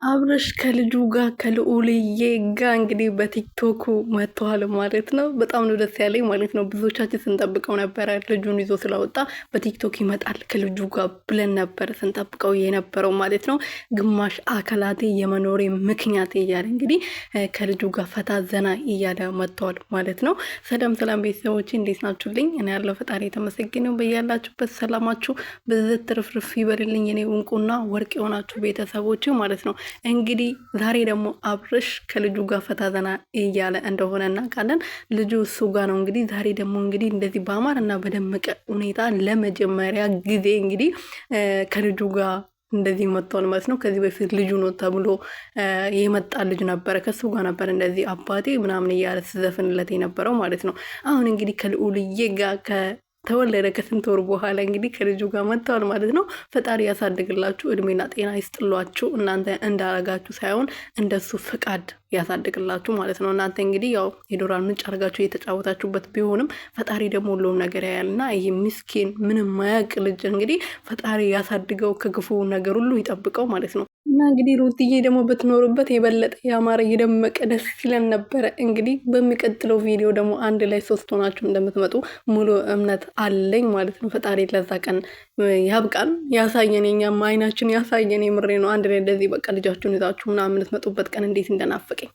አብርሽ ከልጁ ጋር ከልዑልዬ ጋር እንግዲህ በቲክቶኩ መጥተዋል ማለት ነው። በጣም ነው ደስ ያለኝ ማለት ነው። ብዙዎቻችን ስንጠብቀው ነበረ ልጁን ይዞ ስለወጣ በቲክቶክ ይመጣል ከልጁ ጋር ብለን ነበረ ስንጠብቀው የነበረው ማለት ነው። ግማሽ አካላቴ የመኖሬ ምክንያት እያለ እንግዲህ ከልጁ ጋር ፈታ ዘና እያለ መጥተዋል ማለት ነው። ሰላም ሰላም ቤተሰቦች እንዴት ናችሁልኝ? እኔ ያለው ፈጣሪ የተመሰገነው። በያላችሁበት ሰላማችሁ ብዝት ትርፍርፍ ይበልልኝ። የኔ እንቁና ወርቅ የሆናችሁ ቤተሰቦች ማለት ነው። እንግዲህ ዛሬ ደግሞ አብርሽ ከልጁ ጋር ፈታ ዘና እያለ እንደሆነ እናውቃለን። ልጁ እሱ ጋር ነው። እንግዲህ ዛሬ ደግሞ እንግዲህ እንደዚህ በአማር እና በደመቀ ሁኔታ ለመጀመሪያ ጊዜ እንግዲህ ከልጁ ጋር እንደዚህ መጥተዋል ማለት ነው። ከዚህ በፊት ልጁ ነው ተብሎ የመጣ ልጅ ነበረ። ከሱ ጋር ነበር እንደዚህ አባቴ ምናምን እያለ ስዘፍንለት የነበረው ማለት ነው። አሁን እንግዲህ ከልዑልዬ ጋር ተወለደ ከስንት ወር በኋላ እንግዲህ ከልጁ ጋር መጥተዋል ማለት ነው። ፈጣሪ ያሳድግላችሁ፣ እድሜና ጤና ይስጥሏችሁ። እናንተ እንዳረጋችሁ ሳይሆን እንደሱ ፍቃድ ያሳድግላችሁ ማለት ነው። እናንተ እንግዲህ ያው የዶላር ምንጭ አድርጋችሁ እየተጫወታችሁበት ቢሆንም ፈጣሪ ደግሞ ሁሉም ነገር ያያልና ይህ ምስኪን ምንም ማያቅ ልጅ እንግዲህ ፈጣሪ ያሳድገው፣ ከክፉ ነገር ሁሉ ይጠብቀው ማለት ነው። እና እንግዲህ ሩትዬ ደግሞ ብትኖርበት የበለጠ ያማረ የደመቀ ደስ ሲለን ነበረ። እንግዲህ በሚቀጥለው ቪዲዮ ደግሞ አንድ ላይ 3 ሆናችሁ እንደምትመጡ ሙሉ እምነት አለኝ ማለት ነው። ፈጣሪ ለዛ ቀን ያብቃን፣ ያሳየን፣ የኛም አይናችን ያሳየን። የምሬ ነው። አንድ ላይ እንደዚህ በቃ ልጃችሁን ይዛችሁ ምናምን የምትመጡበት ቀን እንዴት እንደናፈቀኝ